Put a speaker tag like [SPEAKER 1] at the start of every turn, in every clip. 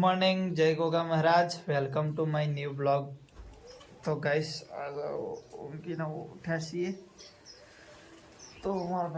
[SPEAKER 1] Morning, જય Goga Maharaj. Welcome to my new blog. તો guys ઊંઘીને ઉઠ્યા છીએ. તો મારા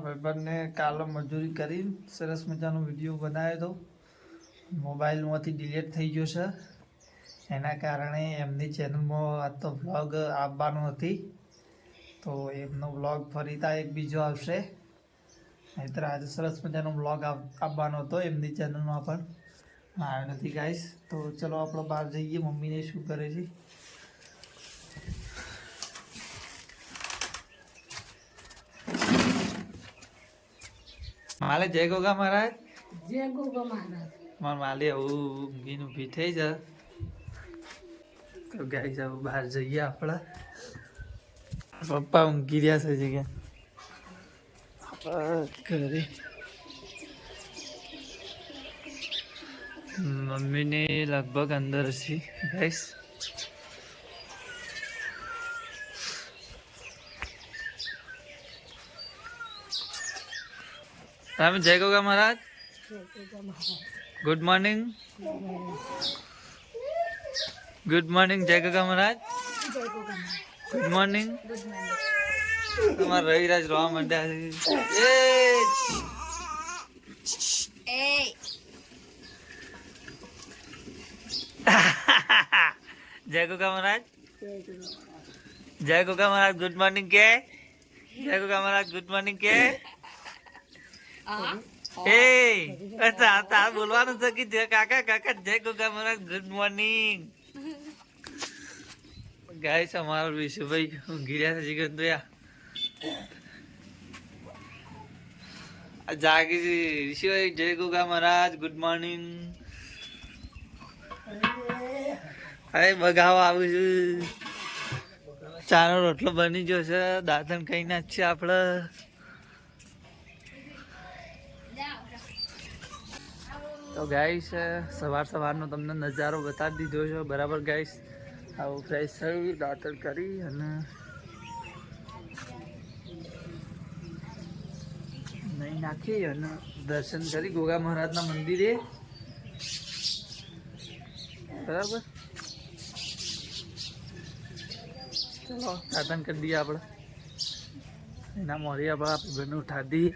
[SPEAKER 1] ભાઈબંધને કાલે મજૂરી કરી સરસ મજાનો વિડીયો બનાવ્યો હતો. મોબાઈલમાંથી ડિલીટ થઈ ગયો છે, એના કારણે એમની ચેનલમાં આજ તો વ્લોગ આવવાનો હતી. તો એમનો વ્લોગ ફરીતા એક બીજો આવશે. નહીંતર આજે સરસ મજાનો વ્લોગ આવવાનો હતો એમની ચેનલમાં, પણ આવ્યો નથી ગાઈસ. તો ચલો આપણે બહાર જઈએ, મમ્મીને શું કરે છે. માલે જય ગોગા મહારાજ.
[SPEAKER 2] જય ગોગા મહારાજ.
[SPEAKER 1] મારા માલે આવું ઊંઘીને ઊભી થઈ જાય. તો ગાઈસ આવું બહાર જઈએ આપણે. પપ્પા ઊંઘી રહ્યા છે જગ્યા ઘરે. મમ્મીને લગભગ અંદર છે ગાઈસ. તમે જય Goga Maharaj. Good morning. Good morning જય ગોગા મહારાજ. Good morning. તમારા રવિરાજ રોવા માંડ્યા છે. જય ગોગા મહારાજ. જય ગોગા મહારાજ. ગુડ મોર્નિંગ કે. જય ગોગા મહારાજ. ગુડ મોર્નિંગ કે. બોલવાનું છે કે જય કાકા કાકા જય Goga Maharaj good morning. Guys અમારો વિશુભાઈ ઊંઘી રહ્યા છે જીગંદોયા. જાગી છે વિશુભાઈ. જય ગોગા મહારાજ ગુડ મોર્નિંગ. અરે બગાવા આવું છું. ચાનો રોટલો બની ગયો છે, દાંતણ કઈ નાખશે આપડે. તો ગાઈસ સવારનો તમને નજારો બતાવી દીધો છે બરાબર ગાઈસ. આવું ફ્રેશ થયું, દાંતણ કરી અને નહીં નાખી અને દર્શન કરી ગોગા મહારાજના મંદિરે બરાબર. ચલો દાંતણ કરી દઈએ આપણે. એના મોરી આપણે ઘરને ઉઠા દઈએ.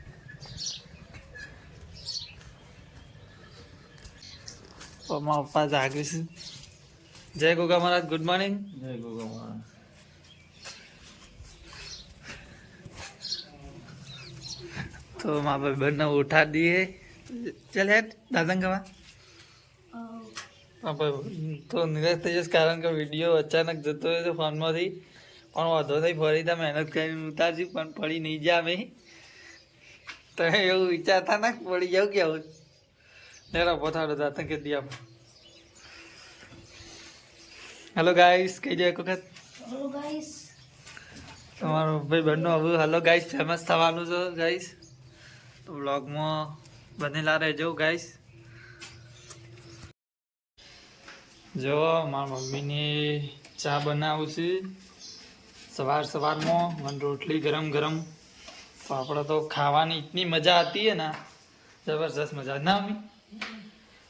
[SPEAKER 1] પપ્પા જાગે છે. જય ગોગા મહારાજ ગુડ મોર્નિંગ. જય ગોગા મહારાજ. તો મારા ભાઈબંધને ઉઠા દઈએ. ચાલ હેડ દાદા ખાવા. તો નિરાશ થઈ જશે કારણ કે વિડીયો અચાનક જતો રહ્યો છે ફોનમાંથી. પણ વાંધો નહીં, ફરીથી મહેનત કરીને ઉતારશું, પણ પડી નહીં જાય અમે. તો એવું વિચારતા ના પડી જાવ કેવું. લેરા પોતાડો દાંતણ કરી દઈએ આપણે. હેલો ગાઈસ કહી દો એક વખત.
[SPEAKER 2] Hello guys.
[SPEAKER 1] તમારો ભાઈ બહેનનો હવે હેલો ગાઈસ ફેમસ થવાનું છે ગાઈસ. તો વ્લોગમાં બનેલા રહેજો ગાઈસ. જો મારા મમ્મીને ચા બનાવું છે સવારમાં, મને રોટલી ગરમ ગરમ. તો આપણે તો ખાવાની ઇતની મજા આતી હે ના, જબરજસ્ત મજા ના મમ્મી.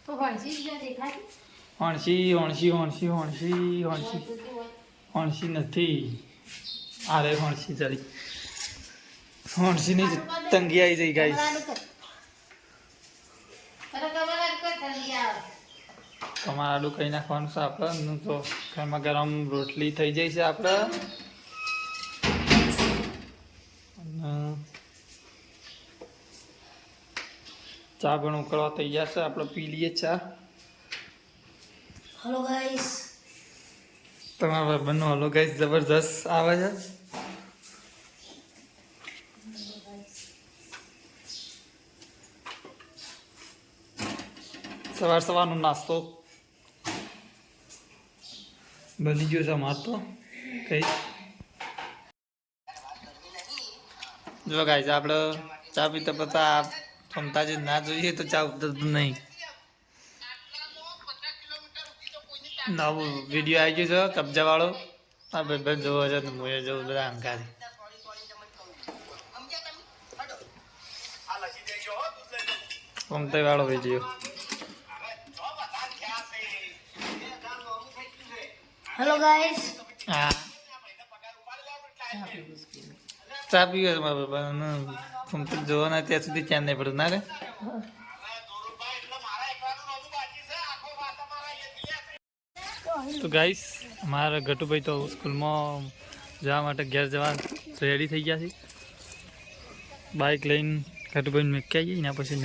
[SPEAKER 2] તો હણસી દેખાય.
[SPEAKER 1] હોણસી નથી. અરે હોણસી ચડી. હોણસીની તંગી આવી જઈ ગાઈસ. તમારે આડું કઈ નાખવાનું છે આપણે. તો ઘરમાં ગરમ રોટલી થઈ જાય છે આપણે. ચા પણ ઉકળવા તૈયાર છે, આપણે પી લઈએ ચા.
[SPEAKER 2] Hello guys.
[SPEAKER 1] તમારા બંને હલો ગાઈસ જબરજસ્ત આવે છે. સવારનો નાસ્તો બની ગયો છે અમારે તો કઈ. જો ગાઈસ આપણે ચા પીતા પતા ક્ષમતા જે ના જોઈએ તો ચા ઉતરતું નહીં. નવો વિડીયો આવી ગયો છે કબજા વાળો. આ ભાઈ જોવો છે, હું જોઉં બધા અંકારી. કોમતાઈ વાળો વિડીયો.
[SPEAKER 2] Hello guys.
[SPEAKER 1] હા ચા પીવે મારા બાપા કોમતા જોવાના ત્યાં સુધી ચાંદ નહીં પડતું ના રે. તો ગાઈસ અમારા ગટુભાઈ તો સ્કૂલમાં જવા માટે ઘેર જવા રેડી થઈ ગયા છે. બાઇક લઈને ગટુભાઈને મૂકી આવીએ એના પછી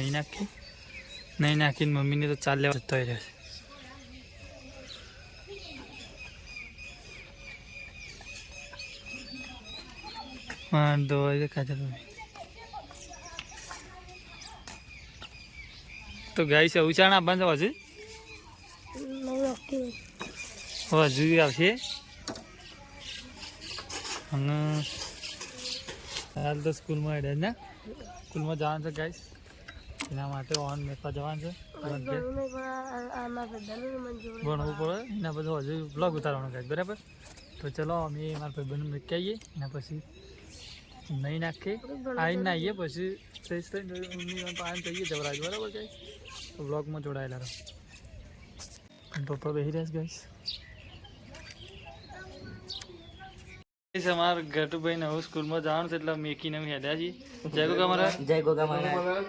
[SPEAKER 1] નહીં નાખીને મમ્મીને તો ચાલ લેવા જતો રહે છે. વાંધો હોય તો ખાધા. તો ગાઈસ ઉચાણા બંધ હજુ હજુ આવશે અને હાલ તો સ્કૂલમાં હેડે ને સ્કૂલમાં જવાનું છે ગાઈસ એના માટે ઓન મેકવા જવાનું છે. ભણવું પડે એના બધું હજુ બ્લોગ ઉતારવાનો ગાઈસ બરાબર. તો ચલો અમે મારા ભાઈબંધ મૂકી આવીએ એના પછી નહીં નાખીએ આવીને નાહીએ પછી ફ્રેશ થઈને પાણી થઈએ જવરાજ બરાબર ગાઈસ. તો બ્લોગમાં જોડાયેલા રહો. પપ્પા બેસી રહ્યા છે ગાઈસ. અમારા ગટુભાઈ ને હવે સ્કૂલમાં જવાનું છે એટલે મેકીને અમે હેડ્યા છીએ. જય ગોગા મારા. જય ગોગા મારા.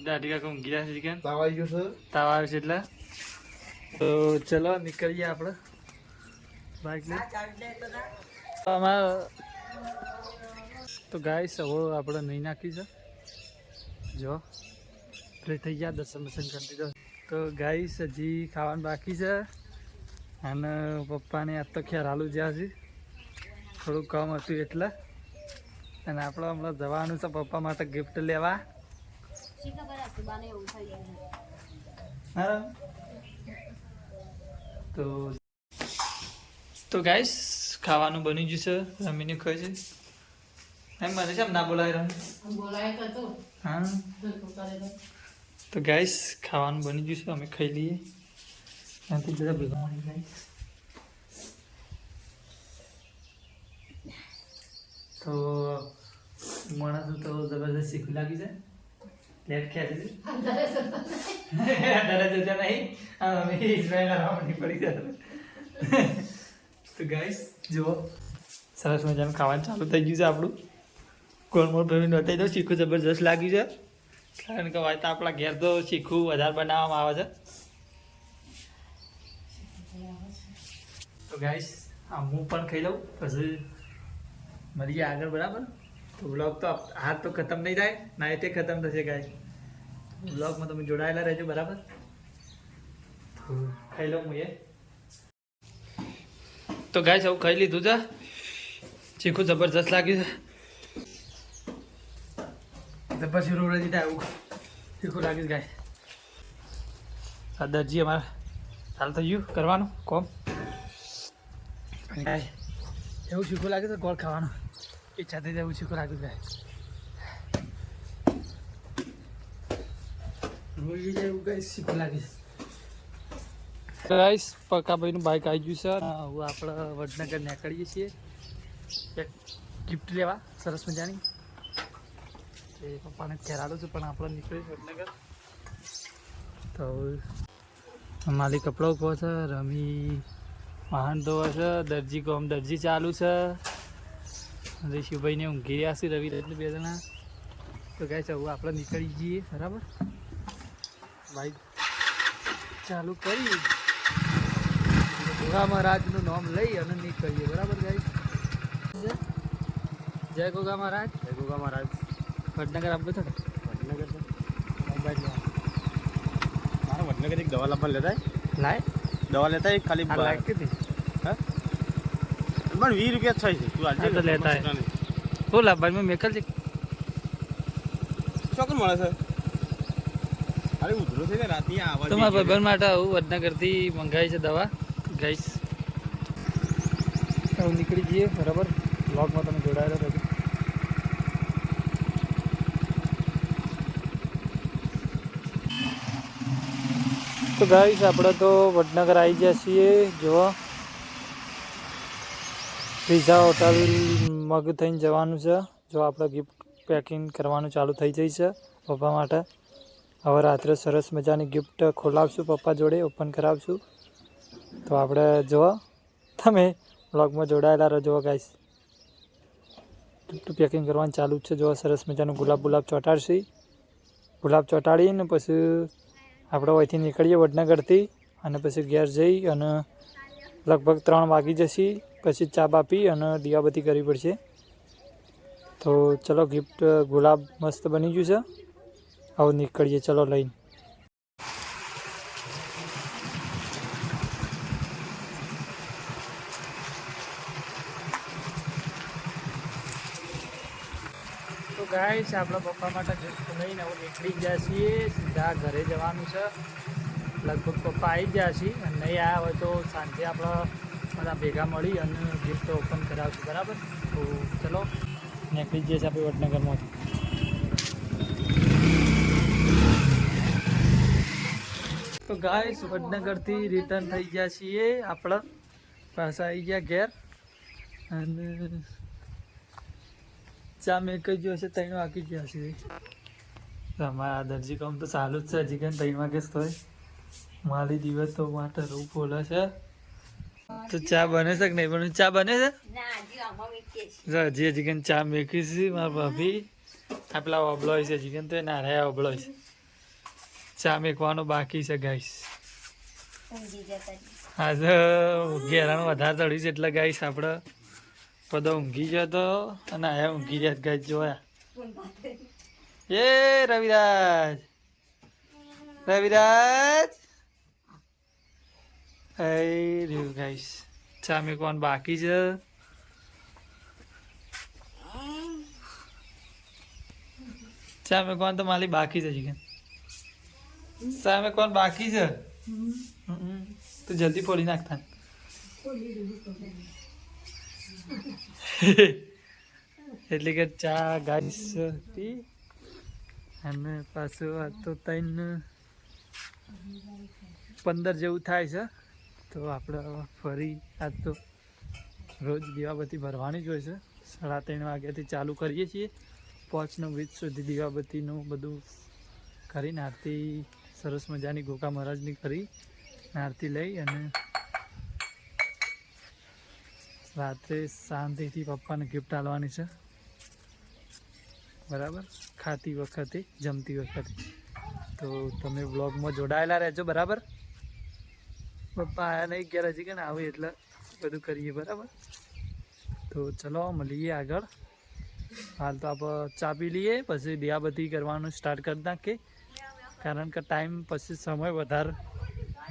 [SPEAKER 1] દાદી કાકા ઊંઘી રહ્યા છે ચિકન તાવ આવ્યો છે એટલે. તો ચલો નીકળીએ આપણે બાઇક લઈ. તો ગાઈસ હવે આપણે નહીં નાખી છે જો ફ્રેશ થઈ ગયા દર્શન કરી દીધો. તો ગાઈસ હજી ખાવાનું બાકી છે અને પપ્પાને આજ તો ખ્યાલ હાલું જ્યાં છે થોડું કામ હતું એટલે. અને આપણે હમણાં જવાનું છે પપ્પા માટે ગિફ્ટ લેવા. તો ગાઈસ ખાવાનું બની ગયું છે રમીને ખાય છે. એમ મને છે ના બોલાય હા. તો ગાઈસ ખાવાનું બની ગયું છે અમે ખાઈ લઈએ. ત્યાંથી બધા ભેગા મળી ગાઈસ. તો માણસ તો જબરદસ્ત શીખવું લાગી છે. લેટ ખેંચી છે દાદા જોતા નહીં અમે ઇઝરાયલ આવવાની પડી જાય. તો ગાઈસ જુઓ સરસ મજાનું ખાવાનું ચાલુ થઈ ગયું છે આપણું. કોળમોળ ભાઈ નોતાઈ દો શીખવું જબરદસ્ત લાગ્યું છે કારણ કે વાત આપણા ઘેર તો શીખવું વધારે બનાવવામાં આવે છે. તો ગાઈસ હું પણ ખાઈ લઉં પછી મળીએ આગળ બરાબર. તો બ્લોગ તો હાથ તો ખતમ નહીં થાય ના એ તે ખતમ થશે ગાઈસ. બ્લોગમાં તમે જોડાયેલા રહેજો બરાબર. તો ખાઈ લઉં હું એ. તો ગાઈસ હવે ખાઈ લીધું છે શીખવું જબરજસ્ત લાગ્યું છે પછી રોડ થાય એવું શીખવું લાગ્યું ગાય. આ દરજી અમારે ચાલ થઈ ગયું કરવાનું કોમ એવું શીખવું લાગે તો ગોળ ખાવાનું ઈચ્છા થઈ જાય એવું શીખવું લાગ્યું ગાય. એવું ગાય શીખવું લાગે. ગાઈસ પક્કાભાઈનું બાઇક આવી ગયું છે. હવે આપણે વડનગર નીકળીએ છીએ એક ગિફ્ટ લેવા સરસ મજાની. એ પપ્પાને ખેરાડું છું પણ આપણે નીકળીએ વડનગર. તો માલી કપડો ઉભો છે રમી વાહન ધોવે છે દરજી કોમ દરજી ચાલુ છે. શિવભાઈને ઊંઘી રહ્યા છે રવિ એટલે બે જણા. તો ગાઈસ હવે આપણે નીકળી જઈએ બરાબર. બાઇક ચાલુ કરી ગોગા મહારાજનું નામ લઈ અને નીકળીએ બરાબર ગાઈસ. જય ગોગા મહારાજ. જય ગોગા મહારાજ. વડનગર આપવું છે વડનગર છે મોબાઈલ મારા વડનગર એક દવા લાવવા લેતા લાય દવા લેતા ખાલી લાગ કે હા પણ 20 રૂપિયા થાય છે તું આજે તો લેતા શું લાવવા મેં મેકલ છે ચોકન મળે છે. અરે ઉધરો થઈ જાય રાતે આવા તમારા ભાઈબંધ માટે આવું વડનગરથી મંગાવી છે દવા ગાઈસ. હવે નીકળી જઈએ બરાબર. બ્લોગમાં તમે જોડાયેલા રહેજો. તો ગાઈસ આપણે તો વડનગર આવી ગયા છીએ. જો પીઝા હોટલ મગ થઈને જવાનું છે. જો આપણે ગિફ્ટ પેકિંગ કરવાનું ચાલુ થઈ જાય છે પપ્પા માટે. હવે રાત્રે સરસ મજાની ગિફ્ટ ખોલાવશું, પપ્પા જોડે ઓપન કરાવશું. તો આપણે જુઓ, તમે વ્લોગમાં જોડાયેલા રહેજો ગાઈસ. ગિફ્ટ પેકિંગ કરવાનું ચાલુ જ છે. જો સરસ મજાનું ગુલાબ ચોંટાડશે. ગુલાબ ચોંટાડીને પછી આપણે અહીંથી નીકળીએ વડનગરથી અને પછી ઘેર જઈ અને લગભગ 3 વાગી જશે. પછી ચા બા પી અને દીવાબત્તી કરવી પડશે. તો ચલો, ગિફ્ટ ગુલાબ મસ્ત બની ગયું છે. હવે નીકળીએ, ચલો લઈને. તો ગાઈસ, આપણા પપ્પા માટે ગિફ્ટ લઈને હવે નીકળી ગયા છીએ. સીધા ઘરે જવાનું છે. લગભગ પપ્પા આવી ગયા છીએ અને નહીં આવ્યા હોય તો સાંજે આપણે બધા ભેગા મળી અને ગિફ્ટ ઓપન કરાવશું, બરાબર? તો ચલો નીકળી જઈએ છીએ આપણે વડનગરમાંથી. તો ગાઈસ, વડનગરથી રિટર્ન થઈ ગયા છીએ. આપણે પાછા આવી ગયા ઘેર અને ચા મેં કહી ગયો છે 3 વાગી ગયા છે. અમારા દરજી કામ તો ચાલુ જ છે. હજી કંઈ 3 વાગે જ થાય. માલી દિવસ તો માટે રૂ ફોલે છે. તો ચા બને છે કે નહીં બને? ચા બને છે હજી કંઈ ચા મેકી છે મારા ભાભી. આપલા ઓબલોય છે હજી કંઈ, તો ના રહ્યા ઓબલોય છે. ચા મેકવાનો બાકી છે ગાઈસ. આજે ઘેરાનું વધારે ચડ્યું છે એટલે ગાઈસ આપણે બધો ઊંઘી ગયો હતો અને આયા ઊંઘી રહ્યા ગાઈસ. જોયા એ રવિરાજ રહ્યું ગાઈસ. ચા મેકવાનું બાકી છે. ચા મેકવાનું તો માલી બાકી છે હજી. ચા મેકવાનું બાકી છે. તો જલ્દી ફોડી નાખતા. એટલે કે ચા ગાઈસ હતી અને પાછું આ તો 3:15 જેવું થાય છે. તો આપણે ફરી આજ તો રોજ દીવાબત્તી ભરવાની જ હોય છે. 3:30 વાગ્યાથી ચાલુ કરીએ છીએ. 5:20 સુધી દીવાબત્તીનું બધું કરીને આરતી સરસ મજાની ગોકા મહારાજની કરી આરતી લઈ અને રાત્રે શાંતિથી પપ્પાને ગિફ્ટ આપવાની છે, બરાબર? ખાતી વખતે, જમતી વખતે. તો તમે વ્લોગમાં જોડાયેલા રહેજો, બરાબર? પપ્પા આયા નહીં ગયા હજી કે ને આવે એટલે બધું કરીએ, બરાબર? તો ચલો મળીએ આગળ. હાલ તો આપણે ચા પી લઈએ, પછી દીવાબત્તી કરવાનું સ્ટાર્ટ કરી નાખીએ. કારણ કે ટાઈમ પછી સમય વધારે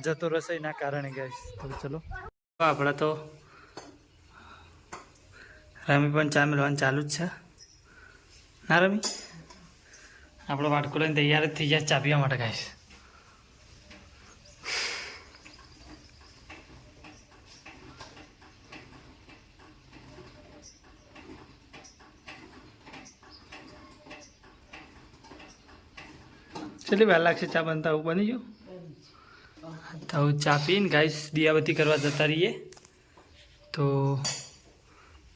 [SPEAKER 1] જતો રહેશે એના કારણે ગાઈસ. તો ચલો, આપણે તો રમી પણ ચા મેળવાનું ચાલુ જ છે. ના રમી? આપણો વાટકો લઈને તૈયાર જ થઈ જાય ચા પીવા માટે ગાઈસ. કેટલી વાર લાગશે ચા બનતા? આવું બની ગયું તો ચા પીને ગાઈસ દીવાબત્તી કરવા જતા રહીએ. તો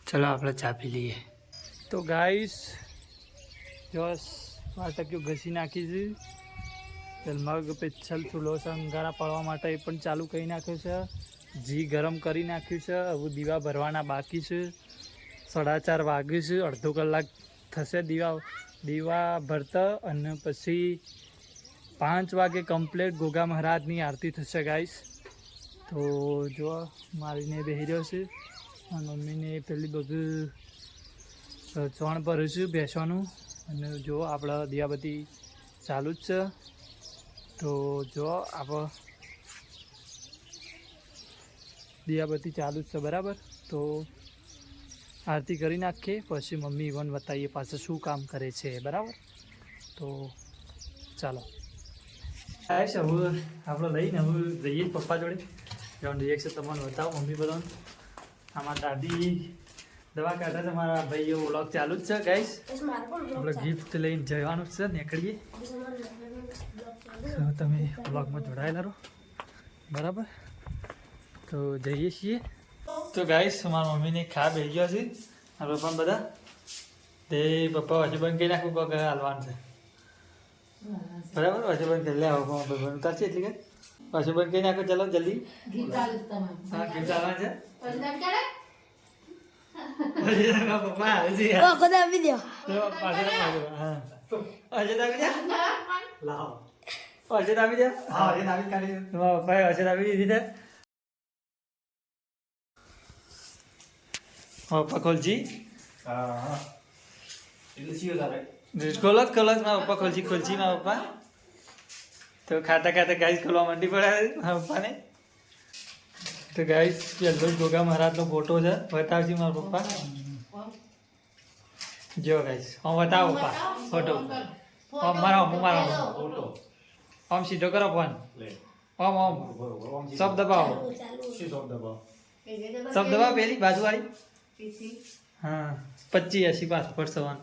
[SPEAKER 1] ચલો આપણે ચા પી લઈએ. તો ગાઈસ જો વાટક્યું ઘસી નાખી છે. મગ પેચ્છલ ચૂલો છે અંગારા પાડવા માટે એ પણ ચાલુ કરી નાખ્યો છે. ઘી ગરમ કરી નાખ્યું છે. હવે દીવા ભરવાના બાકી છે. 4:30 વાગે છે. અડધો કલાક થશે દીવા ભરતા અને પછી 5 વાગે કમ્પ્લીટ ગોગા મહારાજની આરતી થશે ગાઈસ. તો જો મારીને બેસી રહ્યો છે અને મમ્મીને પેલી બધું ચોણ ભર્યું છે બેસવાનું. અને જો આપણે દીવાબત્તી ચાલુ જ છે. તો જો આપણે દીવાબત્તી ચાલુ જ છે, બરાબર? તો આરતી કરી નાખીએ પછી મમ્મી ઇવન બતાવીએ પાછળ શું કામ કરે છે, બરાબર? તો ચાલો આવીશ. હવે આપણે લઈને હવે જઈએ પપ્પા જોડે. જેવાનું રિએક્શન તમને બતાવો મમ્મી બધાને. આમાં દાદી દવા કાઢે છે. મારા ભાઈઓ વ્લોગ ચાલુ જ છે ગાઈસ. આપણે ગિફ્ટ લઈને જવાનું જ છે, નીકળીએ. તમે વ્લોગમાં જોડાયેલા રહો, બરાબર? તો જઈએ છીએ. તો ગાઈસ મારા મમ્મીને ખા બેસી ગયો છે. આપણે પણ બધા તે પપ્પા હજી બંધ કરી નાખવું પગ હાલવાનું છે. બરાબર પાછું બંધ કરી લે આવો બંધ ઉતારશે એટલે કે પાછું બંધ કરી નાખો ચલો જલ્દી હા ગીફ્ટ આવવા છે પપ્પા હજી
[SPEAKER 2] બધા આપી દો
[SPEAKER 1] પાછળ હા અજય દાબી દે લાવો અજય દાબી દે હા અજય દાબી કાઢી તમારા પપ્પાએ અજય દાબી દીધી છે પપ્પા ખોલજી
[SPEAKER 3] હા એટલે સીઓ તારે
[SPEAKER 1] ખોલત મારા પપ્પા ખોલજી મારા પપ્પા તો ખાતા ગાઈસ ખોલવા માંડી પડે મારા પપ્પાને તો ગાઈસ પહેલો જ ગોગા મહારાજનો ફોટો છે બતાવજી મારા પપ્પા જો ગાઈસ હું બતાવો પપ્પા ફોટો મારો ફોટો આમ સીધો કરો ફોન
[SPEAKER 3] લે
[SPEAKER 1] ઓમ
[SPEAKER 3] બરોબર ઓમ
[SPEAKER 1] સબ દબાવો
[SPEAKER 3] સી શબ્દ દબાવ
[SPEAKER 1] સબ દબાવો પેલી બાજુવાળી હા 25 80 પાસપોર્ટ સવાન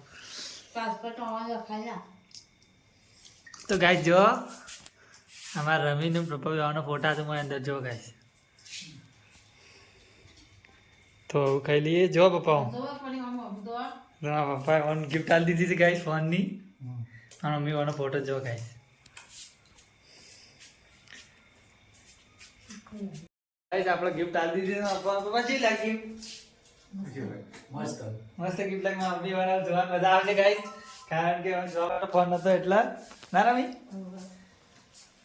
[SPEAKER 1] તો ગાઈસ જો અમારા રમીને પ્રપોઝ આવવાનો ફોટા છે મારી અંદર જો ગાઈસ તો ખાઈ લઈએ જો પપ્પા પપ્પાએ ઓન ગિફ્ટ આલી દીધી છે ગાઈસ ફોનની અને મમ્મી વાળો ફોટો જો ગાઈસ ગાઈસ આપણે ગિફ્ટ આલી દીધી છે પપ્પા જી લાગી
[SPEAKER 3] મસ્ત
[SPEAKER 1] મસ્ત ગિફ્ટ લાગી મારા મમ્મી વાળા જોવા મજા આવશે ગાઈસ કારણ કે જોવાનો ફોન નતો એટલા ના રમી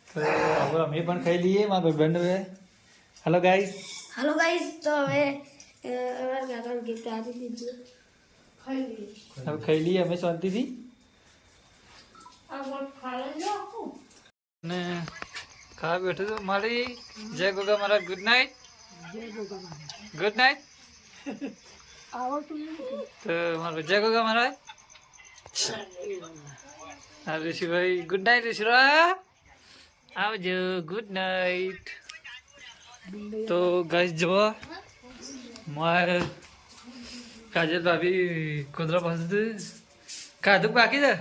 [SPEAKER 1] તો હવે અમે પણ ખાઈ લઈએ મારા ભાઈબંધોએ હેલો ગાઈસ
[SPEAKER 2] હેલો ગાઈસ તો હવે અમારા કાકાને ગિફ્ટ આપી દીધું
[SPEAKER 1] હવે ખાઈ લઈએ અમે શાંતિથી ને ખાવા બેઠું છું મારી જય ગોગા મારા ગુડ નાઇટ ગુડ નાઇટ
[SPEAKER 2] આવો તું
[SPEAKER 1] તો મારું જય ગોગા મારા ઋષિભાઈ ગુડ નાઇટ ઋષિરા આવજો ગુડ નાઇટ તો ગાઈસ જુઓ મારે કાજલ ભાભી કુદરા પાસેથી ખાધું બાકી છે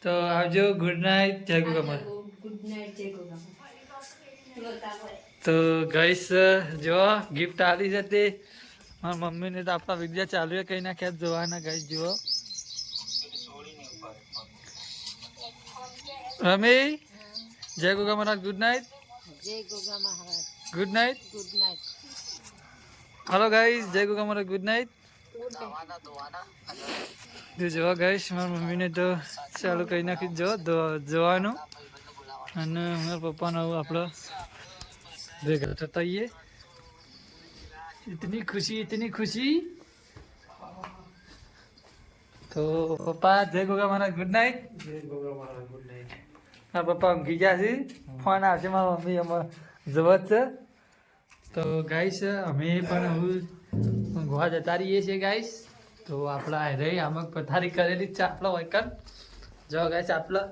[SPEAKER 1] તો આવજો ગુડ નાઇટ જય ગોગા મારા તો ગાઈસ જો ગિફ્ટ આવી છે તે મારા મમ્મીને તો આપણા વિદ્યા ચાલુ કઈ નાખ્યા જોવાના ગાઈસ જુઓ રમી જય Goga Maharaj good night good night hello guys જય ગોગા મહારાજ ગુડ નાઇટ તો જો ગાઈસ મારા મમ્મીને તો ચાલુ કરી નાખી જો જોવાનું અને મારા પપ્પાનો આપણો ભેગા થતા આવીએ इतनी खुशी तो पप्पा जय गोगा महाराज गुड नाइट
[SPEAKER 3] જય ગોગા મહારાજ ગુડ નાઇટ
[SPEAKER 1] મારા પપ્પા ઊંઘી ગયા છે ફોન આવશે મારા મમ્મી અમારે જવત છે તો ગાઈસ અમે પણ હવે ઊંઘવા જતા રહીએ છીએ ગાઈસ તો આપણા રહી આમાં પથારી કરેલી જ છે આપણો વૈકન જો ગાઈસ આપણા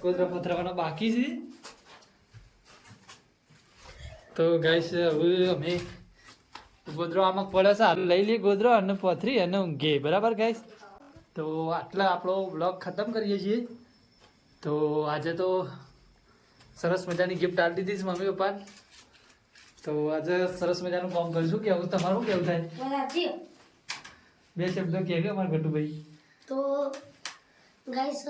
[SPEAKER 1] કોદરા પથરાવાનો બાકી છે તો ગાઈસ હવે અમે ગોદરો આમાં પડે છે હાલ લઈ લઈએ ગોદરો અને પથરી અને ઊંઘે બરાબર ગાઈસ તો આટલા આપણો બ્લોગ ખતમ કરીએ છીએ તો આજે તો સરસ મજાની ગિફ્ટ આપી દીધી છે મમ્મી પપ્પા તો આજે સરસ મજાનું કામ કરીશું કેવું તમારું કેવું થાય
[SPEAKER 2] બરાબર
[SPEAKER 1] બે શબ્દો કહેજો અમારા ગટુભાઈ
[SPEAKER 2] તો ગાઈસ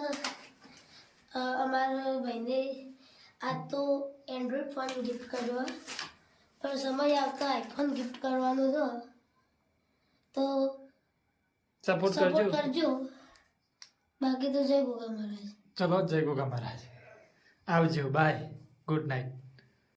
[SPEAKER 2] અમારા ભાઈને આજ તો એન્ડ્રોઈડ ફોન ગિફ્ટ કર્યો પણ સમય આવતા આઈફોન ગિફ્ટ કરવાનો છે તો
[SPEAKER 1] સપોર્ટ
[SPEAKER 2] સપોર્ટ
[SPEAKER 1] કરજો
[SPEAKER 2] કરજો બાકી તો જય ગોગા મહારાજ
[SPEAKER 1] ચલો જય ગોગા મહારાજ આવજો બાય ગુડ નાઇટ